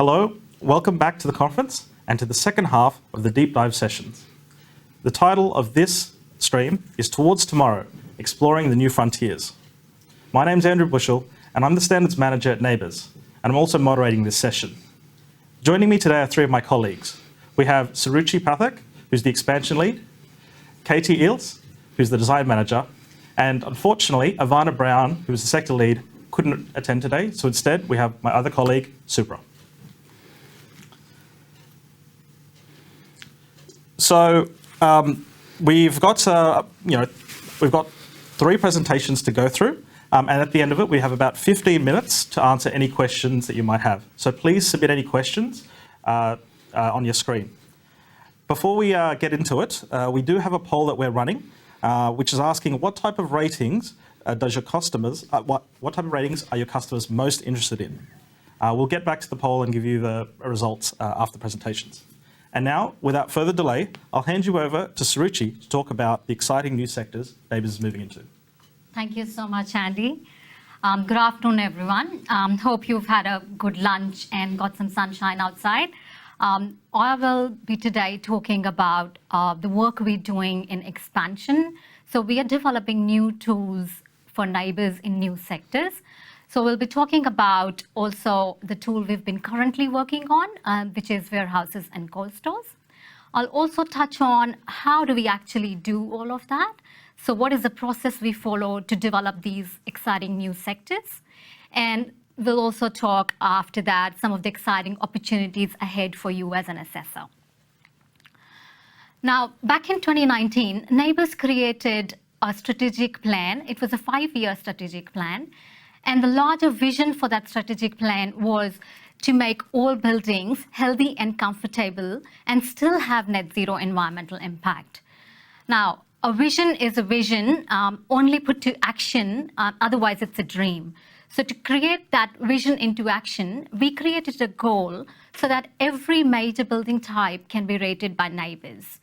Hello, welcome back to the conference and to the second half of the deep dive sessions. The title of this stream is Towards Tomorrow, Exploring the New Frontiers. My name's Andrew Buchel and I'm the Standards Manager at NABERS, and I'm also moderating this session. Joining me today are three of my colleagues. We have Suruchi Pathak, who's the Expansion Lead, Katie Eyles, who's the Design Manager, and unfortunately, Ivana Brown, who's the Sector Lead, couldn't attend today, so instead we have my other colleague, Supra. So we've got three presentations to go through, and at the end of it, we have about 15 minutes to answer any questions that you might have. So please submit any questions on your screen. Before we get into it, we do have a poll that we're running, which is asking what type of ratings does your customers, what type of ratings are your customers most interested in? We'll get back to the poll and give you the results after the presentations. And now, without further delay, I'll hand you over to Suruchi to talk about the exciting new sectors NABERS is moving into. Thank you so much, Andy. Good afternoon, everyone. Hope you've had a good lunch and got some sunshine outside. I will be today talking about the work we're doing in expansion. So we are developing new tools for NABERS in new sectors. So we'll be talking about also the tool we've been currently working on, which is warehouses and cold stores. I'll also touch on how do we actually do all of that. So what is the process we follow to develop these exciting new sectors? And we'll also talk after that some of the exciting opportunities ahead for you as an assessor. Now, back in 2019, NABERS created a strategic plan. It was a 5-year strategic plan. And the larger vision for that strategic plan was to make all buildings healthy and comfortable and still have net zero environmental impact. Now, a vision is a vision only put to action, otherwise it's a dream. So to create that vision into action, we created a goal so that every major building type can be rated by NABERS.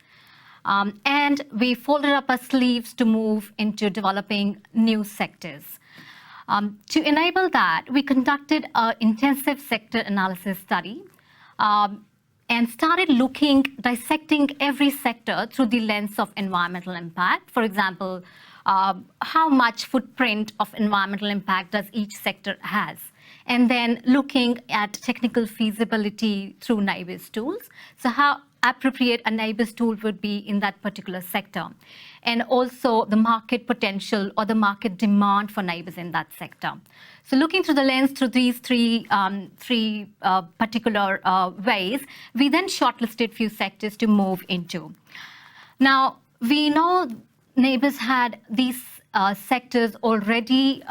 And we folded up our sleeves to move into developing new sectors. To enable that, we conducted an intensive sector analysis study and started dissecting every sector through the lens of environmental impact. For example, how much footprint of environmental impact does each sector has? And then looking at technical feasibility through NABERS tools. So how appropriate a NABERS tool would be in that particular sector. And also the market potential or the market demand for NABERS in that sector. So looking through the lens through these three particular ways, we then shortlisted few sectors to move into. Now, we know NABERS had these sectors already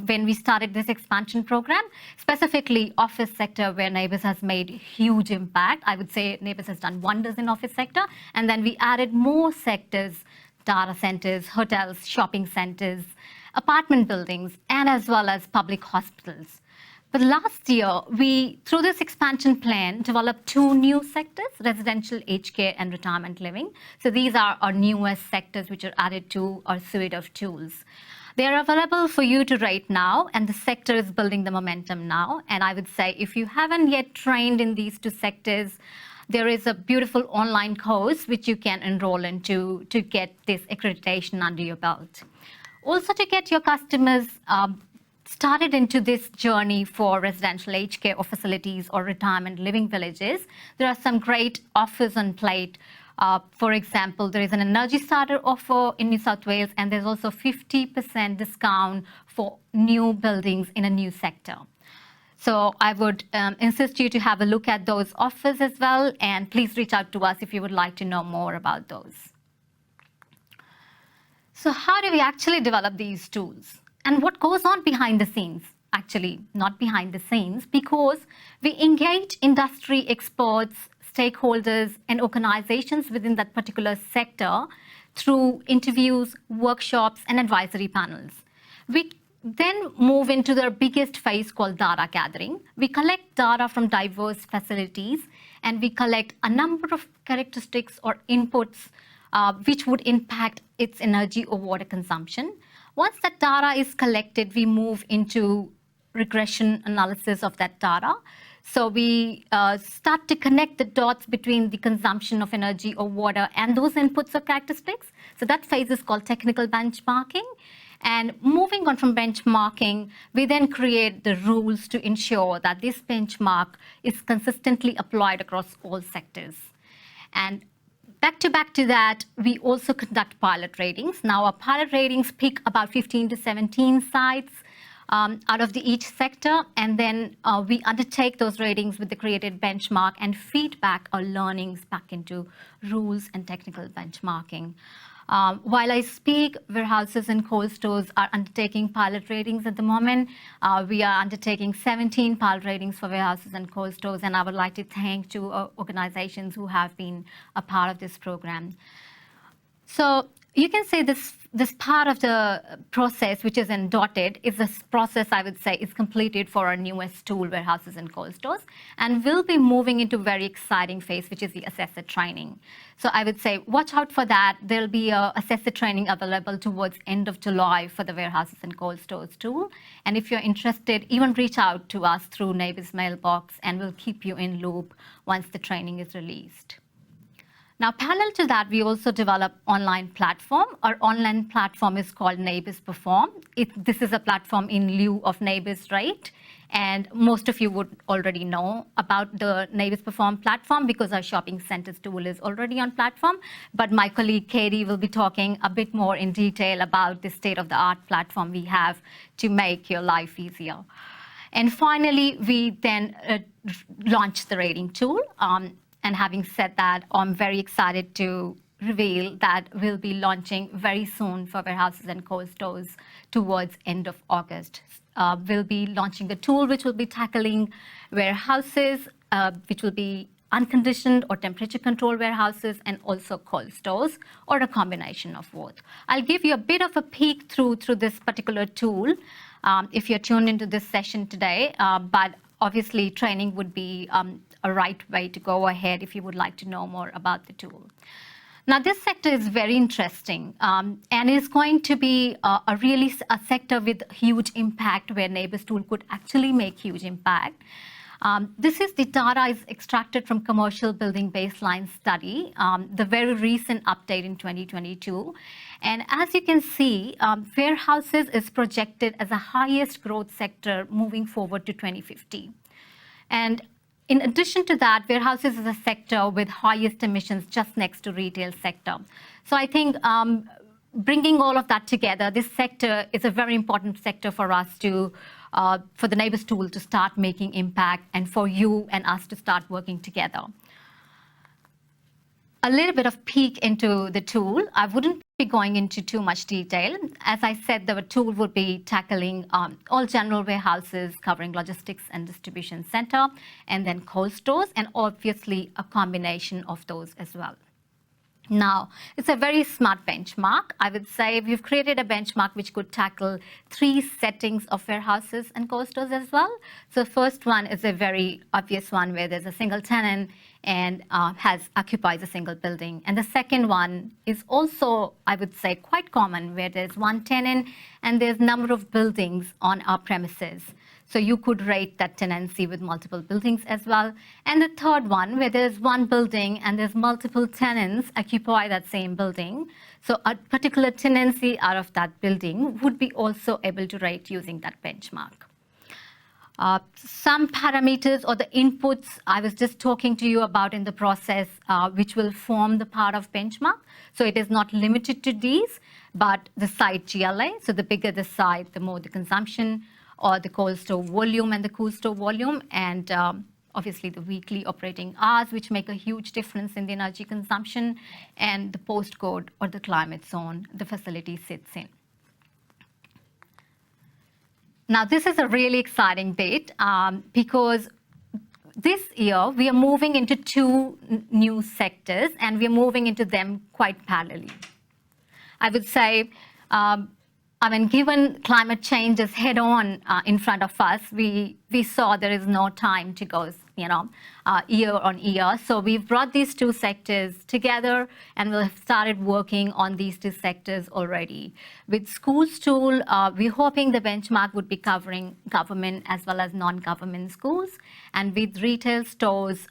when we started this expansion program, specifically office sector where NABERS has made huge impact. I would say NABERS has done wonders in office sector. And then we added more sectors, data centers, hotels, shopping centers, apartment buildings, and as well as public hospitals. But last year, we, through this expansion plan, developed 2 new sectors, residential aged care and retirement living. So these are our newest sectors which are added to our suite of tools. They are available for you to rate now, and the sector is building the momentum now. And I would say if you haven't yet trained in these 2 sectors, there is a beautiful online course which you can enroll into to get this accreditation under your belt. Also to get your customers started into this journey for residential aged care or facilities or retirement living villages, there are some great offers on plate. For example, there is an Energy Starter offer in New South Wales, and there's also 50% discount for new buildings in a new sector. So I would insist you to have a look at those offers as well, and please reach out to us if you would like to know more about those. So how do we actually develop these tools? And what goes on behind the scenes? Actually, not behind the scenes, because we engage industry experts, stakeholders, and organizations within that particular sector through interviews, workshops, and advisory panels. We then move into their biggest phase called data gathering. We collect data from diverse facilities, and we collect a number of characteristics or inputs which would impact its energy or water consumption. Once that data is collected, we move into regression analysis of that data. So we start to connect the dots between the consumption of energy or water and those inputs or characteristics. So that phase is called technical benchmarking. And moving on from benchmarking, we then create the rules to ensure that this benchmark is consistently applied across all sectors. And back to that, we also conduct pilot ratings. Now, our pilot ratings pick about 15 to 17 sites out of each sector, and then we undertake those ratings with the created benchmark and feedback our learnings back into rules and technical benchmarking. While I speak, warehouses and cold stores are undertaking pilot ratings at the moment. We are undertaking 17 pilot ratings for warehouses and cold stores, and I would like to thank two organizations who have been a part of this program. So you can say this part of the process, which is in dotted, is this process, I would say, is completed for our newest tool, warehouses and cold stores. And we'll be moving into a very exciting phase, which is the assessor training. So I would say, watch out for that. There'll be a assessor training available towards end of July for the warehouses and cold stores tool. And if you're interested, even reach out to us through NABERS mailbox, and we'll keep you in loop once the training is released. Now, parallel to that, we also develop online platform. Our online platform is called NABERS Perform. This is a platform in lieu of NABERS Rate. And most of you would already know about the NABERS Perform platform because our shopping centers tool is already on platform. But my colleague Katie will be talking a bit more in detail about the state-of-the-art platform we have to make your life easier. And finally, we then launch the rating tool. And having said that, I'm very excited to reveal that we'll be launching very soon for warehouses and cold stores towards end of August. We'll be launching a tool which will be tackling warehouses, which will be unconditioned or temperature controlled warehouses, and also cold stores, or a combination of both. I'll give you a bit of a peek through this particular tool if you're tuned into this session today, but obviously training would be a right way to go ahead if you would like to know more about the tool. Now, this sector is very interesting and is going to be a sector with huge impact where NABERS tool could actually make huge impact. The data is extracted from commercial building baseline study, the very recent update in 2022. And as you can see, warehouses is projected as the highest growth sector moving forward to 2050. And in addition to that, warehouses is a sector with highest emissions just next to retail sector. So I think bringing all of that together, this sector is a very important sector for us to, for the NABERS tool to start making impact and for you and us to start working together. A little bit of peek into the tool. I wouldn't be going into too much detail. As I said, the tool would be tackling all general warehouses, covering logistics and distribution center, and then cold stores, and obviously a combination of those as well. Now, it's a very smart benchmark. I would say we've created a benchmark which could tackle 3 settings of warehouses and cold stores as well. So the first one is a very obvious one where there's a single tenant and occupies a single building. And the second one is also, I would say, quite common, where there's one tenant and there's number of buildings on our premises. So you could rate that tenancy with multiple buildings as well. And the third one, where there's one building and there's multiple tenants occupy that same building. So a particular tenancy out of that building would be also able to rate using that benchmark. Some parameters or the inputs I was just talking to you about in the process, which will form the part of benchmark. So it is not limited to these, but the site GLA. So the bigger the site, the more the consumption, or the cold store volume and the cool store volume, and obviously the weekly operating hours, which make a huge difference in the energy consumption, and the postcode or the climate zone the facility sits in. Now, this is a really exciting bit because this year we are moving into 2 new sectors, and we are moving into them quite parallelly. I would say, given climate change is head-on in front of us, we saw there is no time to go year on year. So we've brought these two sectors together, and we've started working on these two sectors already. With schools tool, we're hoping the benchmark would be covering government as well as non-government schools. And with retail stores,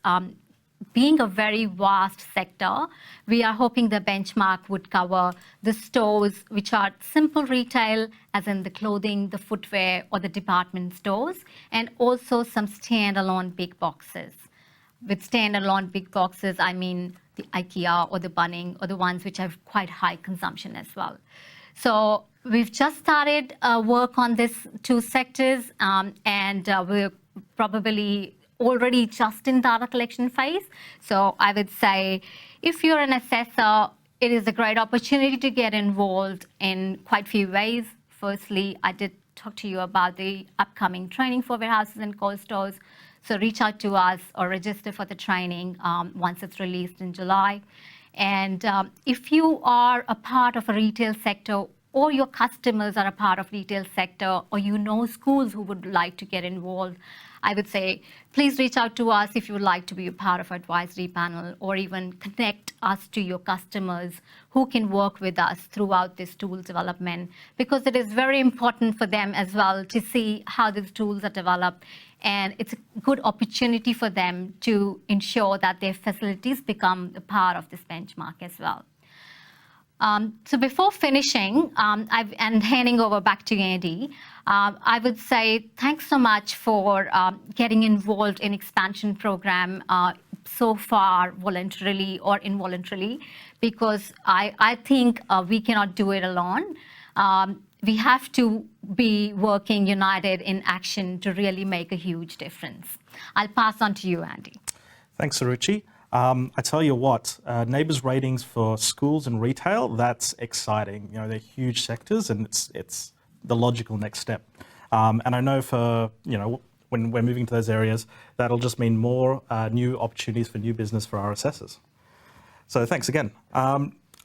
being a very vast sector, we are hoping the benchmark would cover the stores which are simple retail, as in the clothing, the footwear, or the department stores, and also some standalone big boxes. With standalone big boxes, I mean the IKEA or the Bunnings or the ones which have quite high consumption as well. So we've just started work on these two sectors, and we're probably already just in data collection phase. So I would say if you're an assessor, it is a great opportunity to get involved in quite a few ways. Firstly, I did talk to you about the upcoming training for warehouses and cold stores. So reach out to us or register for the training once it's released in July. And if you are a part of a retail sector, or your customers are a part of retail sector, or you know schools who would like to get involved, I would say, please reach out to us if you would like to be a part of our advisory panel, or even connect us to your customers who can work with us throughout this tool development, because it is very important for them as well to see how these tools are developed. And it's a good opportunity for them to ensure that their facilities become a part of this benchmark as well. So before finishing and handing over back to Andy, I would say thanks so much for getting involved in expansion program so far, voluntarily or involuntarily, because I think we cannot do it alone. We have to be working united in action to really make a huge difference. I'll pass on to you, Andy. Thanks, Suruchi. I tell you what, NABERS ratings for schools and retail, that's exciting. You know, they're huge sectors, and it's the logical next step. And I know for, when we're moving to those areas, that'll just mean more new opportunities for new business for our assessors. So thanks again.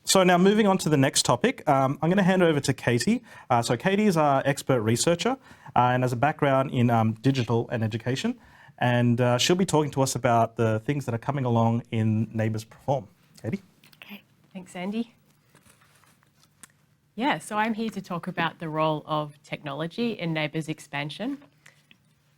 So now moving on to the next topic, I'm going to hand over to Katie. So Katie is our expert researcher and has a background in digital and education. And she'll be talking to us about the things that are coming along in NABERS Perform. Katie? Okay, thanks, Andy. Yeah, so I'm here to talk about the role of technology in NABERS expansion.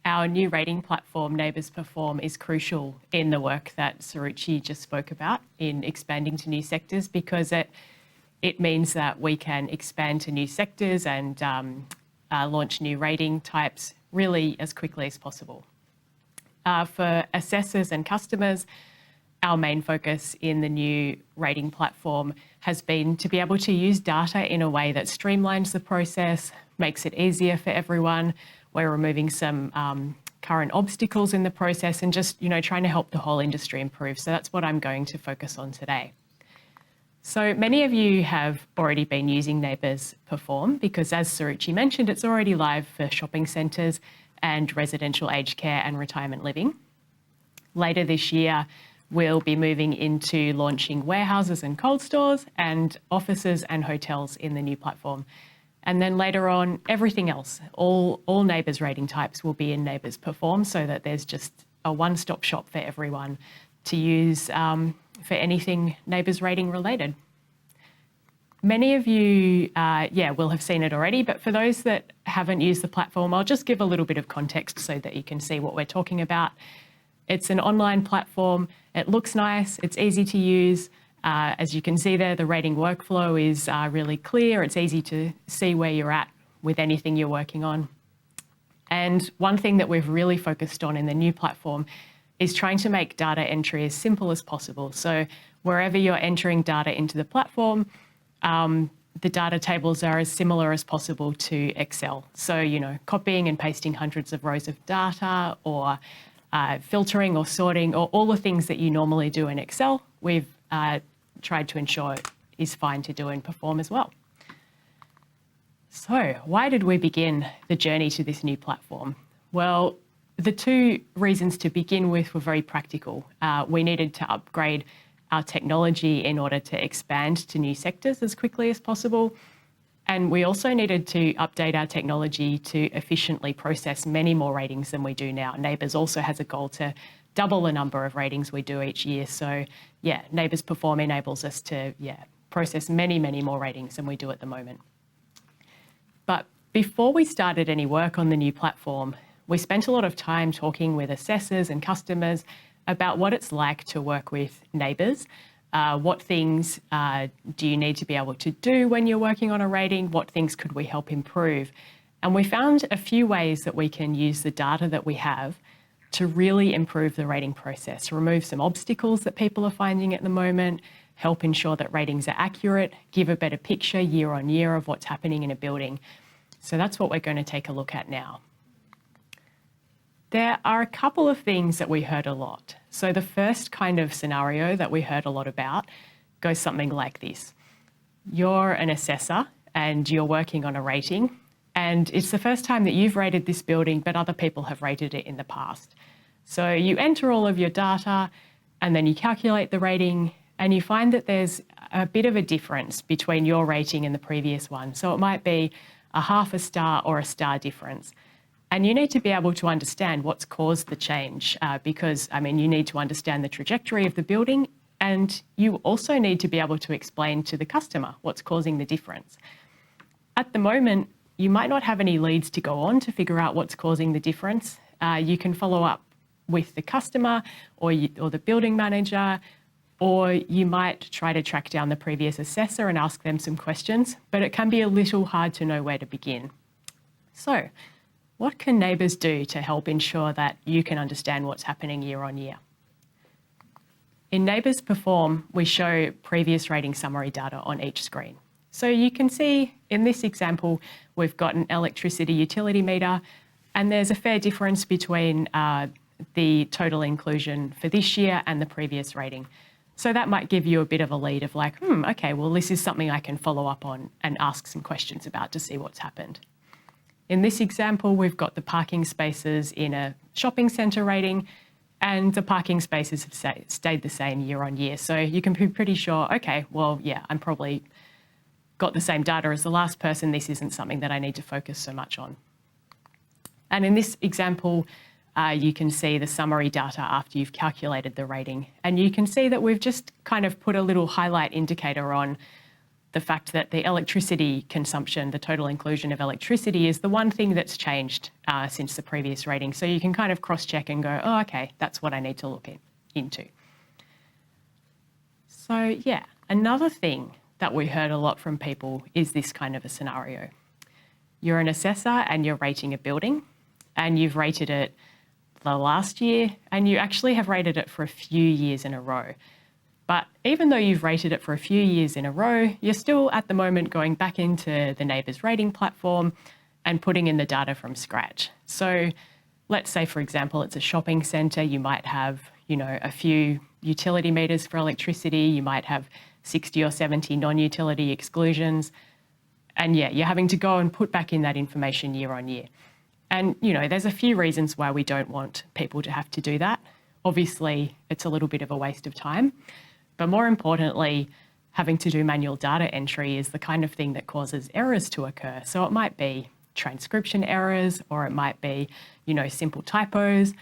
Our new rating platform, NABERS Perform, is crucial in the work that Suruchi just spoke about in expanding to new sectors, because it means that we can expand to new sectors and launch new rating types really as quickly as possible. For assessors and customers, our main focus in the new rating platform has been to be able to use data in a way that streamlines the process, makes it easier for everyone. We're removing some current obstacles in the process and just, trying to help the whole industry improve. So that's what I'm going to focus on today. So many of you have already been using NABERS Perform because, as Suruchi mentioned, it's already live for shopping centres and residential aged care and retirement living. Later this year, we'll be moving into launching warehouses and cold stores and offices and hotels in the new platform. And then later on, everything else, all NABERS rating types will be in NABERS Perform, so that there's just a one-stop shop for everyone to use for anything NABERS rating related. Many of you, will have seen it already, but for those that haven't used the platform, I'll just give a little bit of context so that you can see what we're talking about. It's an online platform. It looks nice. It's easy to use. As you can see there, the rating workflow is really clear. It's easy to see where you're at with anything you're working on. And one thing that we've really focused on in the new platform is trying to make data entry as simple as possible. So wherever you're entering data into the platform, the data tables are as similar as possible to Excel. So, copying and pasting hundreds of rows of data, or filtering or sorting, or all the things that you normally do in Excel, we've tried to ensure is fine to do in Perform as well. So why did we begin the journey to this new platform? Well, the two reasons to begin with were very practical. We needed to upgrade our technology in order to expand to new sectors as quickly as possible. And we also needed to update our technology to efficiently process many more ratings than we do now. NABERS also has a goal to double the number of ratings we do each year. So yeah, NABERS Perform enables us to process many, many more ratings than we do at the moment. But before we started any work on the new platform, we spent a lot of time talking with assessors and customers about what it's like to work with NABERS. What things do you need to be able to do when you're working on a rating? What things could we help improve? And we found a few ways that we can use the data that we have to really improve the rating process, remove some obstacles that people are finding at the moment, help ensure that ratings are accurate, give a better picture year on year of what's happening in a building. So that's what we're going to take a look at now. There are a couple of things that we heard a lot. So the first kind of scenario that we heard a lot about goes something like this. You're an assessor and you're working on a rating, and it's the first time that you've rated this building, but other people have rated it in the past. So you enter all of your data and then you calculate the rating, and you find that there's a bit of a difference between your rating and the previous one. So it might be a half a star or a star difference. And you need to be able to understand what's caused the change because, I mean, you need to understand the trajectory of the building, and you also need to be able to explain to the customer what's causing the difference. At the moment, you might not have any leads to go on to figure out what's causing the difference. You can follow up with the customer or the building manager, or you might try to track down the previous assessor and ask them some questions, but it can be a little hard to know where to begin. So, what can NABERS do to help ensure that you can understand what's happening year on year? In NABERS Perform, we show previous rating summary data on each screen. So you can see in this example, we've got an electricity utility meter, and there's a fair difference between the total inclusion for this year and the previous rating. So that might give you a bit of a lead of like, okay, well, this is something I can follow up on and ask some questions about to see what's happened. In this example, we've got the parking spaces in a shopping centre rating, and the parking spaces have stayed the same year on year. So you can be pretty sure, okay, well, yeah, I'm probably got the same data as the last person. This isn't something that I need to focus so much on. And in this example, you can see the summary data after you've calculated the rating. And you can see that we've just kind of put a little highlight indicator on the fact that the electricity consumption, the total inclusion of electricity, is the one thing that's changed since the previous rating. So you can kind of cross-check and go, oh, okay, that's what I need to look into. So yeah, another thing that we heard a lot from people is this kind of a scenario. You're an assessor and you're rating a building, and you've rated it the last year, and you actually have rated it for a few years in a row. But even though you've rated it for a few years in a row, you're still at the moment going back into the NABERS rating platform and putting in the data from scratch. So let's say, for example, it's a shopping centre. You might have, a few utility meters for electricity. You might have 60 or 70 non-utility exclusions. And yeah, you're having to go and put back in that information year on year. And, there's a few reasons why we don't want people to have to do that. Obviously, it's a little bit of a waste of time. But more importantly, having to do manual data entry is the kind of thing that causes errors to occur. So it might be transcription errors, or it might be, simple typos,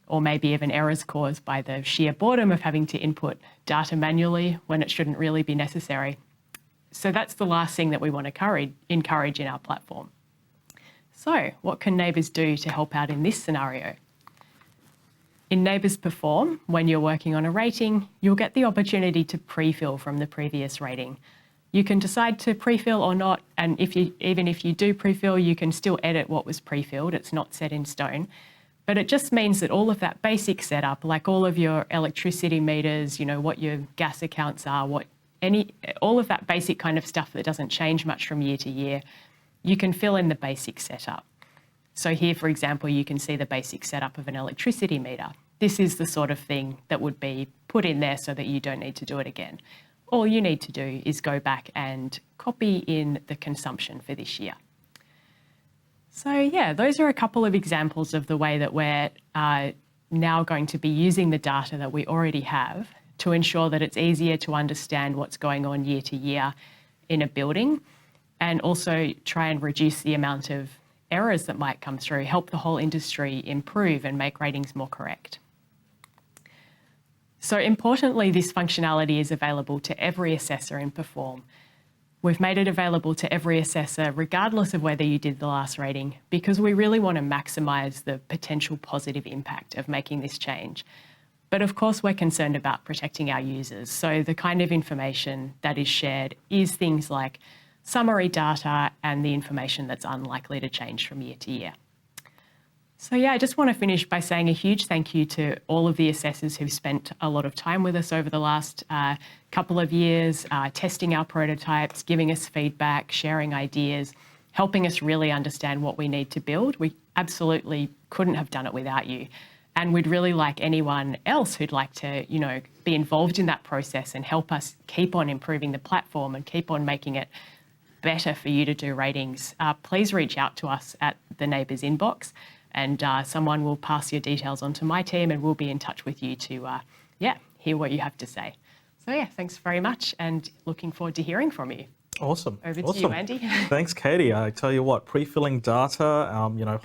or maybe even errors caused by the sheer boredom of having to input data manually when it shouldn't really be necessary. So that's the last thing that we want to encourage in our platform. So what can NABERS do to help out in this scenario? In NABERS Perform, when you're working on a rating, you'll get the opportunity to pre-fill from the previous rating. You can decide to pre-fill or not, and even if you do pre-fill, you can still edit what was pre-filled. It's not set in stone. But it just means that all of that basic setup, like all of your electricity meters, what your gas accounts are, all of that basic kind of stuff that doesn't change much from year to year, you can fill in the basic setup. So here, for example, you can see the basic setup of an electricity meter. This is the sort of thing that would be put in there so that you don't need to do it again. All you need to do is go back and copy in the consumption for this year. So yeah, those are a couple of examples of the way that we're now going to be using the data that we already have to ensure that it's easier to understand what's going on year to year in a building, and also try and reduce the amount of errors that might come through, help the whole industry improve and make ratings more correct. So importantly, this functionality is available to every assessor in Perform. We've made it available to every assessor, regardless of whether you did the last rating, because we really want to maximise the potential positive impact of making this change. But of course, we're concerned about protecting our users. So the kind of information that is shared is things like summary data and the information that's unlikely to change from year to year. So yeah, I just want to finish by saying a huge thank you to all of the assessors who've spent a lot of time with us over the last couple of years, testing our prototypes, giving us feedback, sharing ideas, helping us really understand what we need to build. We absolutely couldn't have done it without you. And we'd really like anyone else who'd like to, be involved in that process and help us keep on improving the platform and keep on making it better for you to do ratings. Please reach out to us at the NABERS inbox, and someone will pass your details on to my team, and we'll be in touch with you to, hear what you have to say. So yeah, thanks very much, and looking forward to hearing from you. Awesome. Over to you, Andy. Thanks, Katie. I tell you what, pre-filling data,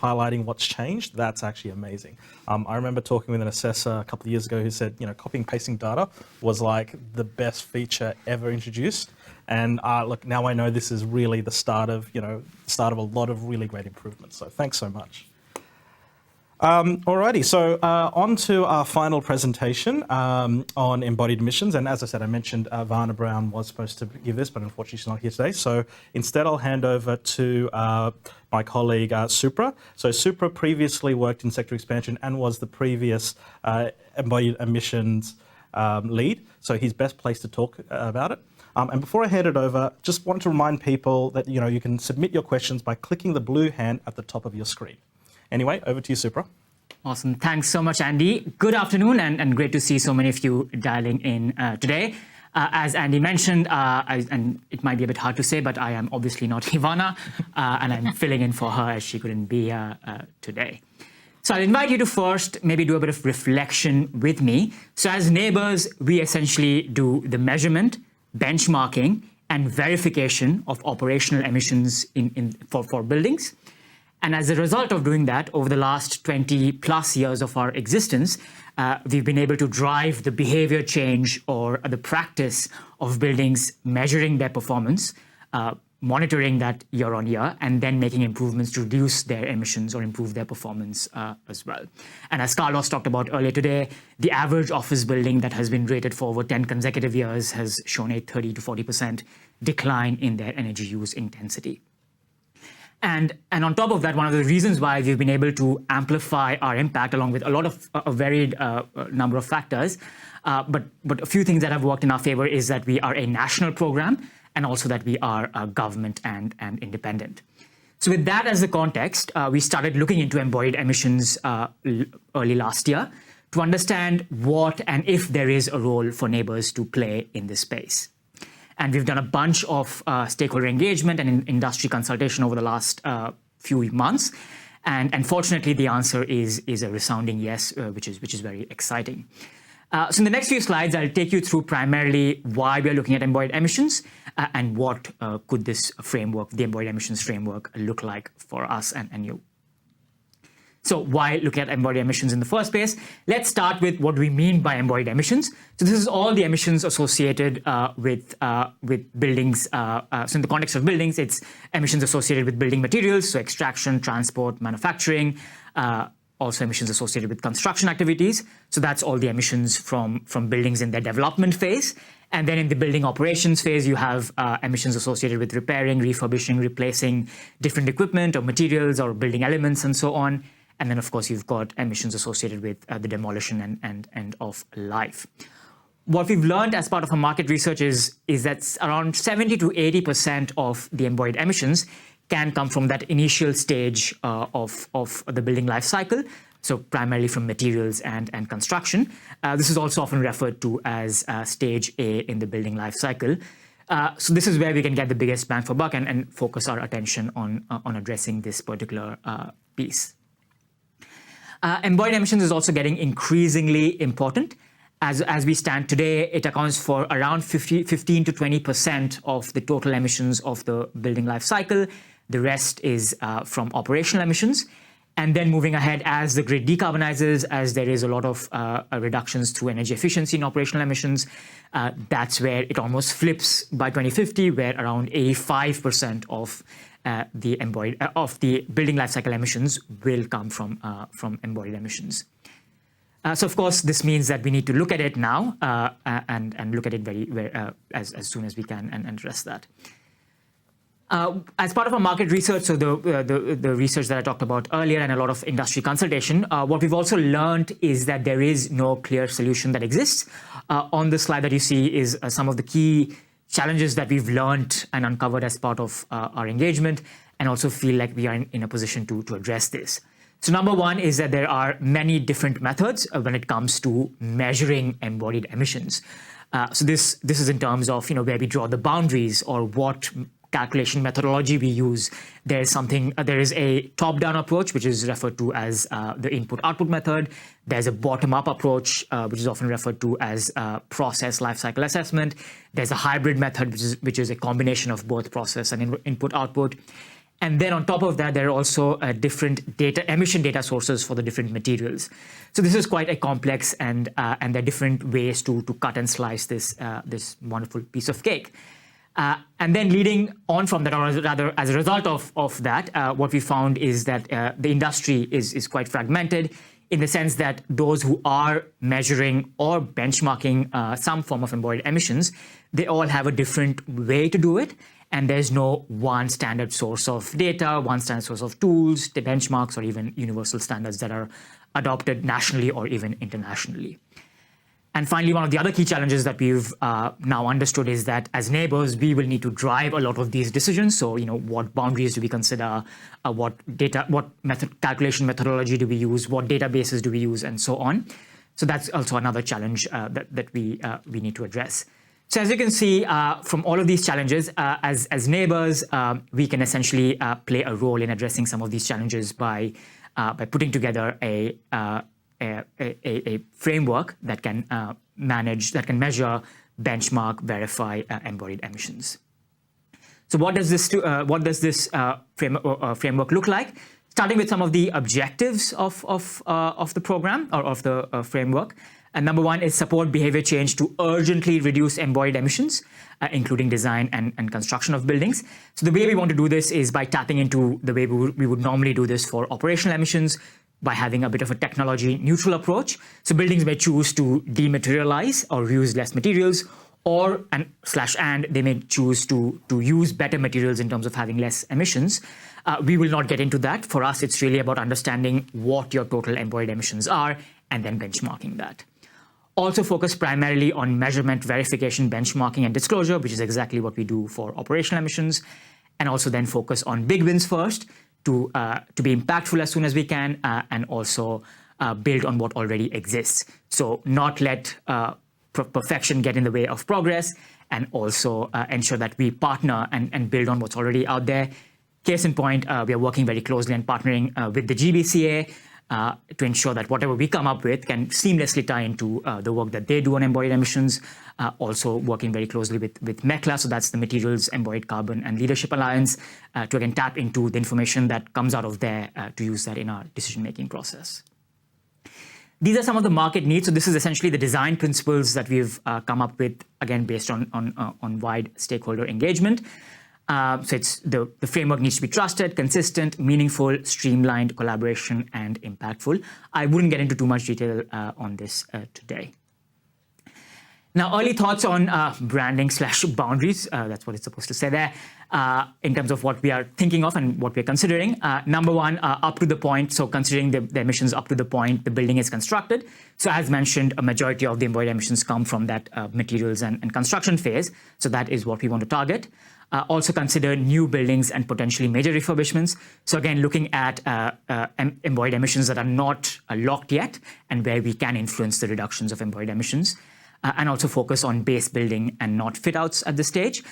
highlighting what's changed, that's actually amazing. I remember talking with an assessor a couple of years ago who said, copying and pasting data was like the best feature ever introduced. And look, now I know this is really the start of a lot of really great improvements. So thanks so much. Alrighty, so on to our final presentation on embodied emissions. And as I said, I mentioned Ivana Brown was supposed to give this, but unfortunately she's not here today. So instead I'll hand over to my colleague Supra. So Supra previously worked in sector expansion and was the previous embodied emissions lead. So he's best placed to talk about it. And before I hand it over, just want to remind people that you can submit your questions by clicking the blue hand at the top of your screen. Anyway, over to you, Supra. Awesome. Thanks so much, Andy. Good afternoon, and great to see so many of you dialing in today. As Andy mentioned, and it might be a bit hard to say, but I am obviously not Ivana, and I'm filling in for her as she couldn't be today. So I'll invite you to first maybe do a bit of reflection with me. So as NABERS, we essentially do the measurement, benchmarking, and verification of operational emissions for buildings. And as a result of doing that, over the last 20 plus years of our existence, we've been able to drive the behavior change or the practice of buildings measuring their performance, monitoring that year on year, and then making improvements to reduce their emissions or improve their performance as well. And as Carlos talked about earlier today, the average office building that has been rated for over 10 consecutive years has shown a 30 to 40% decline in their energy use intensity. And on top of that, one of the reasons why we've been able to amplify our impact, along with a lot of a varied number of factors, but a few things that have worked in our favor is that we are a national program, and also that we are government and independent. So with that as the context, we started looking into embodied emissions early last year to understand what and if there is a role for NABERS to play in this space. And we've done a bunch of stakeholder engagement and industry consultation over the last few months. And fortunately, the answer is a resounding yes, which is very exciting. So in the next few slides, I'll take you through primarily why we are looking at embodied emissions and what could this framework, the embodied emissions framework, look like for us and you. So why looking at embodied emissions in the first place? Let's start with what we mean by embodied emissions. So this is all the emissions associated with buildings. So in the context of buildings, it's emissions associated with building materials, so extraction, transport, manufacturing, also emissions associated with construction activities. So that's all the emissions from buildings in their development phase. And then in the building operations phase, you have emissions associated with repairing, refurbishing, replacing different equipment or materials or building elements and so on. And then, of course, you've got emissions associated with the demolition and end of life. What we've learned as part of our market research is that around 70 to 80% of the embodied emissions can come from that initial stage of the building life cycle, so primarily from materials and construction. This is also often referred to as stage A in the building life cycle. So this is where we can get the biggest bang for buck and focus our attention on addressing this particular piece. Embodied emissions is also getting increasingly important. As we stand today, it accounts for around 15 to 20% of the total emissions of the building life cycle. The rest is from operational emissions. And then moving ahead, as the grid decarbonizes, as there is a lot of reductions through energy efficiency in operational emissions, that's where it almost flips by 2050, where around 85% of the building life cycle emissions will come from embodied emissions. So of course, this means that we need to look at it now and look at it as soon as we can and address that. As part of our market research, so the research that I talked about earlier and a lot of industry consultation, what we've also learned is that there is no clear solution that exists. On the slide that you see is some of the key challenges that we've learned and uncovered as part of our engagement, and also feel like we are in a position to address this. So number one is that there are many different methods when it comes to measuring embodied emissions. So this is in terms of where we draw the boundaries or what calculation methodology we use. There is a top-down approach, which is referred to as the input-output method. There's a bottom-up approach, which is often referred to as process lifecycle assessment. There's a hybrid method, which is a combination of both process and input-output. And then on top of that, there are also different emission data sources for the different materials. So this is quite a complex, and there are different ways to cut and slice this wonderful piece of cake. And then leading on from that, or rather as a result of that, what we found is that the industry is quite fragmented in the sense that those who are measuring or benchmarking some form of embodied emissions, they all have a different way to do it. And there's no one standard source of data, one standard source of tools, the benchmarks, or even universal standards that are adopted nationally or even internationally. And finally, one of the other key challenges that we've now understood is that as NABERS, we will need to drive a lot of these decisions. So, what boundaries do we consider, what calculation methodology do we use, what databases do we use, and so on. So that's also another challenge that we need to address. So as you can see from all of these challenges, as NABERS, we can essentially play a role in addressing some of these challenges by putting together a framework that can measure, benchmark, verify embodied emissions. So what does this framework look like? Starting with some of the objectives of the program or of the framework. And number one is support behavior change to urgently reduce embodied emissions, including design and construction of buildings. So the way we want to do this is by tapping into the way we would normally do this for operational emissions, by having a bit of a technology neutral approach. So buildings may choose to dematerialize or use less materials, or they may choose to use better materials in terms of having less emissions. We will not get into that. For us, it's really about understanding what your total embodied emissions are and then benchmarking that. Also focus primarily on measurement, verification, benchmarking, and disclosure, which is exactly what we do for operational emissions. And also then focus on big wins first to be impactful as soon as we can, and also build on what already exists. So not let perfection get in the way of progress, and also ensure that we partner and build on what's already out there. Case in point, we are working very closely and partnering with the GBCA to ensure that whatever we come up with can seamlessly tie into the work that they do on embodied emissions. Also working very closely with MECLA, so that's the Materials, Embodied Carbon and Leadership Alliance, to again tap into the information that comes out of there to use that in our decision-making process. These are some of the market needs. So this is essentially the design principles that we've come up with, again, based on wide stakeholder engagement. So it's the framework needs to be trusted, consistent, meaningful, streamlined, collaboration, and impactful. I wouldn't get into too much detail on this today. Now, early thoughts on branding / boundaries, that's what it's supposed to say there, in terms of what we are thinking of and what we're considering. Number one, up to the point, so considering the emissions up to the point the building is constructed. So as mentioned, a majority of the embodied emissions come from that materials and construction phase. So that is what we want to target. Also consider new buildings and potentially major refurbishments. So again, looking at embodied emissions that are not locked yet and where we can influence the reductions of embodied emissions. And also focus on base building and not fit outs at this stage.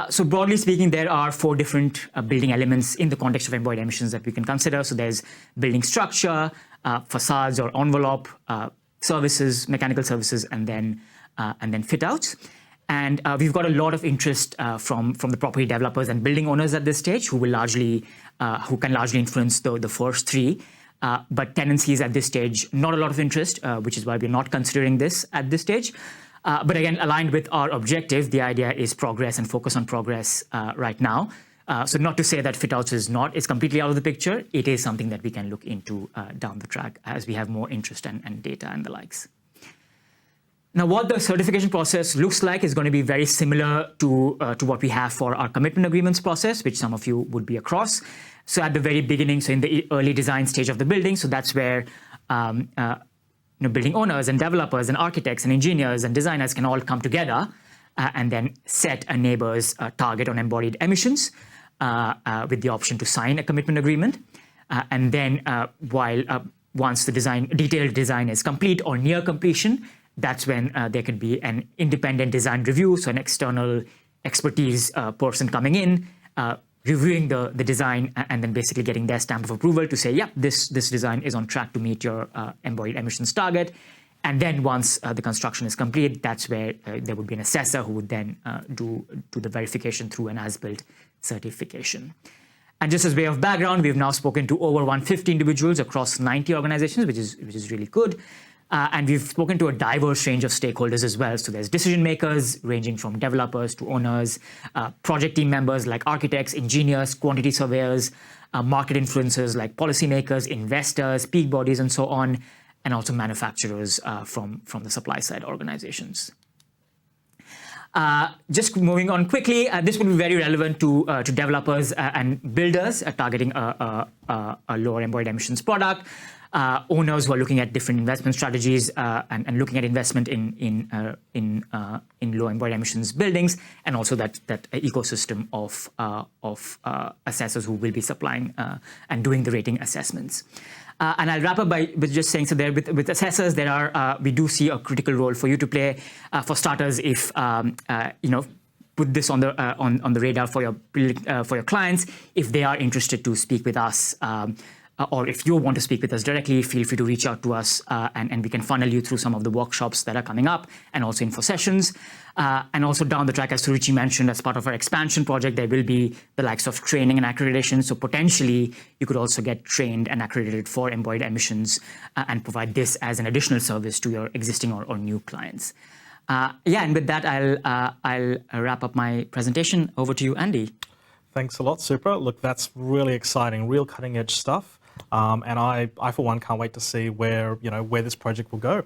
So broadly speaking, there are 4 different building elements in the context of embodied emissions that we can consider. So there's building structure, facades or envelope, services, mechanical services, and then fit outs. And we've got a lot of interest from the property developers and building owners at this stage, who can largely influence the first three. But tenancies at this stage, not a lot of interest, which is why we're not considering this at this stage. But again, aligned with our objective, the idea is progress and focus on progress right now. So not to say that fit outs is completely out of the picture. It is something that we can look into down the track as we have more interest and data and the likes. Now, what the certification process looks like is going to be very similar to what we have for our commitment agreements process, which some of you would be across. So at the very beginning, so in the early design stage of the building, so that's where building owners and developers and architects and engineers and designers can all come together and then set a NABERS target on embodied emissions with the option to sign a commitment agreement. And then once the detailed design is complete or near completion, that's when there could be an independent design review, so an external expertise person coming in, reviewing the design, and then basically getting their stamp of approval to say, yeah, this design is on track to meet your embodied emissions target. And then once the construction is complete, that's where there would be an assessor who would then do the verification through an as-built certification. And just as way of background, we've now spoken to over 150 individuals across 90 organizations, which is really good. And we've spoken to a diverse range of stakeholders as well. So there's decision makers ranging from developers to owners, project team members like architects, engineers, quantity surveyors, market influencers like policymakers, investors, peak bodies, and so on, and also manufacturers from the supply side organizations. Just moving on quickly, this will be very relevant to developers and builders targeting a lower embodied emissions product. Owners who are looking at different investment strategies and looking at investment in low embodied emissions buildings, and also that ecosystem of assessors who will be supplying and doing the rating assessments. And I'll wrap up with just saying, so there with assessors, we do see a critical role for you to play. For starters, if put this on the radar for your clients, if they are interested to speak with us. Or if you want to speak with us directly, feel free to reach out to us and we can funnel you through some of the workshops that are coming up and also info sessions. And also down the track, as Suruchi mentioned, as part of our expansion project, there will be the likes of training and accreditation. So potentially you could also get trained and accredited for embodied emissions and provide this as an additional service to your existing or new clients. And with that, I'll wrap up my presentation. Over to you, Andy. Thanks a lot, Supra. Look, that's really exciting, real cutting edge stuff. And I for one can't wait to see where this project will go.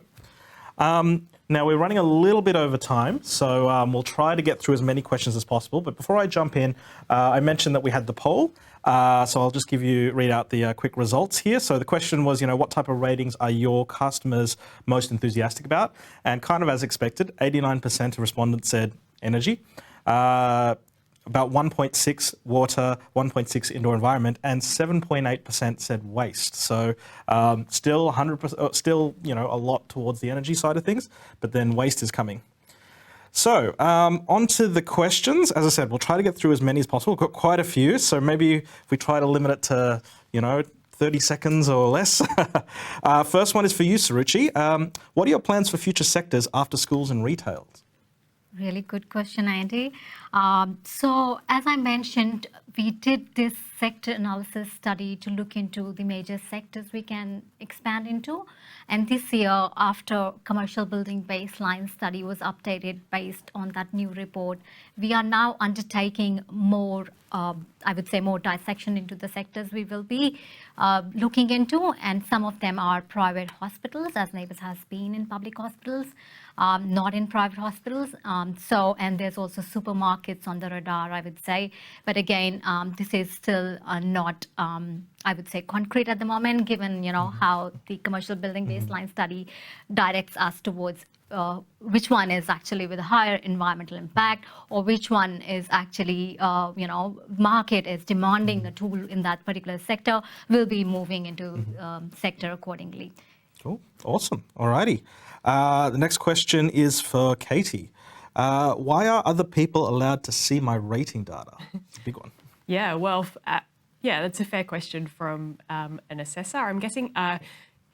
Now we're running a little bit over time, so we'll try to get through as many questions as possible. But before I jump in, I mentioned that we had the poll, so I'll just read out the quick results here. So the question was, what type of ratings are your customers most enthusiastic about? And kind of as expected, 89% of respondents said energy. About 1.6 water, 1.6 indoor environment, and 7.8% said waste. So still 100%, a lot towards the energy side of things, but then waste is coming. So on to the questions. As I said, we'll try to get through as many as possible. We've got quite a few, so maybe if we try to limit it to 30 seconds or less. First one is for you, Suruchi. What are your plans for future sectors after schools and retail? Really good question, Andy. So as I mentioned, we did this sector analysis study to look into the major sectors we can expand into. And this year, after commercial building baseline study was updated based on that new report, we are now undertaking more, I would say more dissection into the sectors we will be looking into. And some of them are private hospitals, as NABERS has been in public hospitals, not in private hospitals. And there's also supermarkets on the radar, I would say. But again, this is still not, I would say, concrete at the moment, given how the commercial building baseline study directs us towards which one is actually with a higher environmental impact, or which one is actually, market is demanding a tool in that particular sector. We'll be moving into sector accordingly. Cool, awesome. Alrighty. The next question is for Katie. Why are other people allowed to see my rating data? It's a big one. Yeah, well, that's a fair question from an assessor. I'm guessing,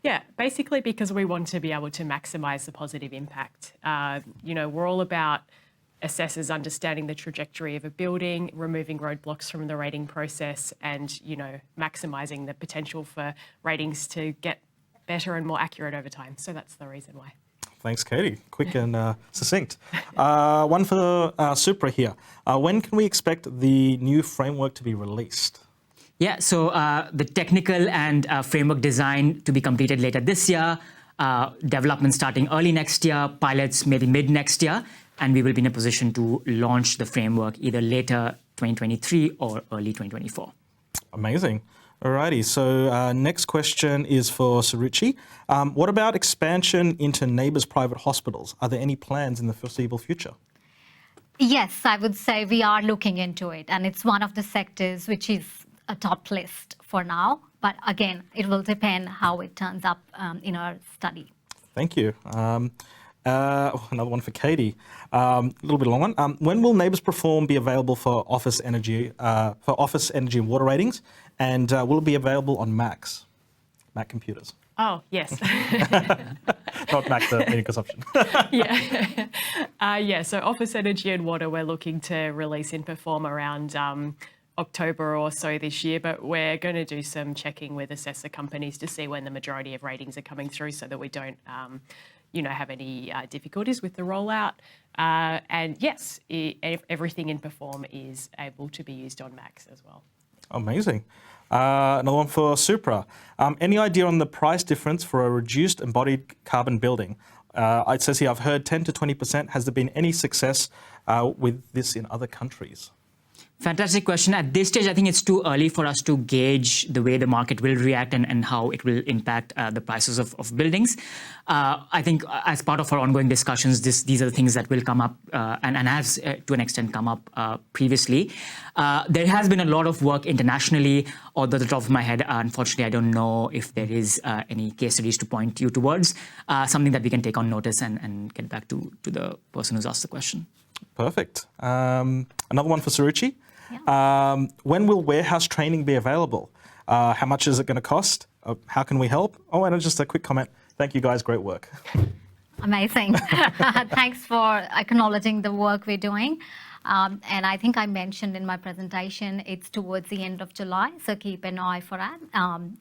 Yeah, basically because we want to be able to maximise the positive impact. We're all about assessors understanding the trajectory of a building, removing roadblocks from the rating process, and maximising the potential for ratings to get better and more accurate over time. So that's the reason why. Thanks, Katie. Quick and succinct. One for Supra here. When can we expect the new framework to be released? Yeah, so the technical and framework design to be completed later this year, development starting early next year, pilots maybe mid next year, and we will be in a position to launch the framework either later 2023 or early 2024. Amazing. Alrighty, so next question is for Suruchi. What about expansion into NABERS private hospitals? Are there any plans in the foreseeable future? Yes, I would say we are looking into it, and it's one of the sectors which is a top list for now. But again, it will depend how it turns up in our study. Thank you. Another one for Katie. A little bit long one. When will NABERS Perform be available for office energy and water ratings? And will it be available on Mac computers? Oh, yes. Not Mac, the media consumption. Yeah. So office energy and water, we're looking to release in Perform around October or so this year, but we're going to do some checking with assessor companies to see when the majority of ratings are coming through so that we don't have any difficulties with the rollout. And yes, everything in Perform is able to be used on Macs as well. Amazing. Another one for Supra. Any idea on the price difference for a reduced embodied carbon building? It says here, I've heard 10 to 20%. Has there been any success with this in other countries? Fantastic question. At this stage, I think it's too early for us to gauge the way the market will react and how it will impact the prices of buildings. I think as part of our ongoing discussions, these are the things that will come up and has to an extent come up previously. There has been a lot of work internationally, although at the top of my head, unfortunately, I don't know if there is any case studies to point you towards, something that we can take on notice and get back to the person who's asked the question. Perfect. Another one for Suruchi. Yeah. When will warehouse training be available? How much is it going to cost? How can we help? Oh, and just a quick comment. Thank you guys, great work. Amazing. Thanks for acknowledging the work we're doing. And I think I mentioned in my presentation, it's towards the end of July, so keep an eye for that.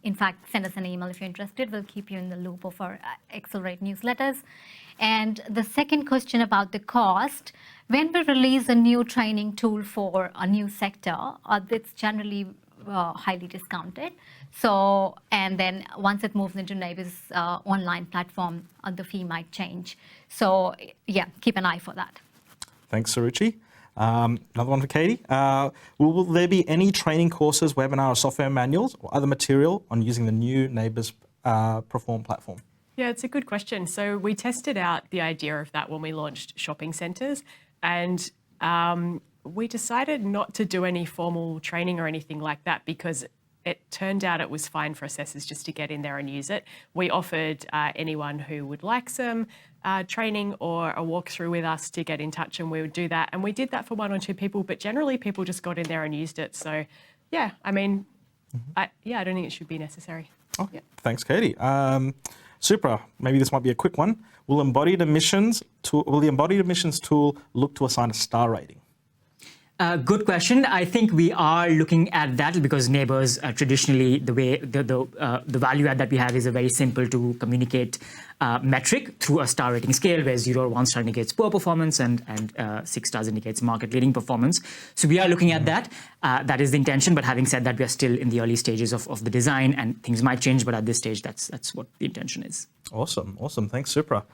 In fact, send us an email if you're interested. We'll keep you in the loop of our Accelerate newsletters. And the second question about the cost, when we release a new training tool for a new sector, it's generally highly discounted. So, and then once it moves into NABERS online platform, the fee might change. So yeah, keep an eye for that. Thanks, Suruchi. Another one for Katie. Will there be any training courses, webinar, or software manuals, or other material on using the new NABERS Perform platform? Yeah, it's a good question. So we tested out the idea of that when we launched shopping centres, and we decided not to do any formal training or anything like that because it turned out it was fine for assessors just to get in there and use it. We offered anyone who would like some training or a walkthrough with us to get in touch, and we would do that. And we did that for one or two people, but generally people just got in there and used it. So yeah, I mean, I don't think it should be necessary. Oh, yeah. Thanks, Katie. Supra, maybe this might be a quick one. Will the Embodied Emissions tool look to assign a star rating? Good question. I think we are looking at that because NABERS traditionally, the way the value add that we have is a very simple to communicate metric through a star rating scale, where 0 or 1 star indicates poor performance and 6 stars indicates market leading performance. So we are looking at that. That is the intention. But having said that, we are still in the early stages of the design, and things might change. But at this stage, that's what the intention is. Awesome. Thanks, Supra.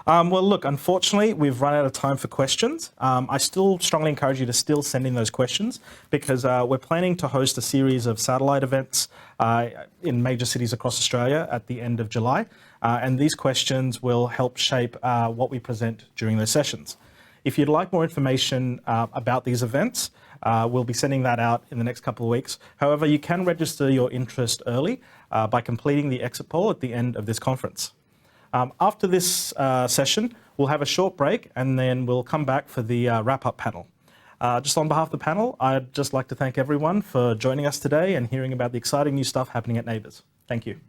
Well, look, unfortunately, we've run out of time for questions. I still strongly encourage you to still send in those questions because we're planning to host a series of satellite events in major cities across Australia at the end of July. And these questions will help shape what we present during those sessions. If you'd like more information about these events, we'll be sending that out in the next couple of weeks. However, you can register your interest early by completing the exit poll at the end of this conference. After this session, we'll have a short break and then we'll come back for the wrap-up panel. Just on behalf of the panel, I'd just like to thank everyone for joining us today and hearing about the exciting new stuff happening at NABERS. Thank you.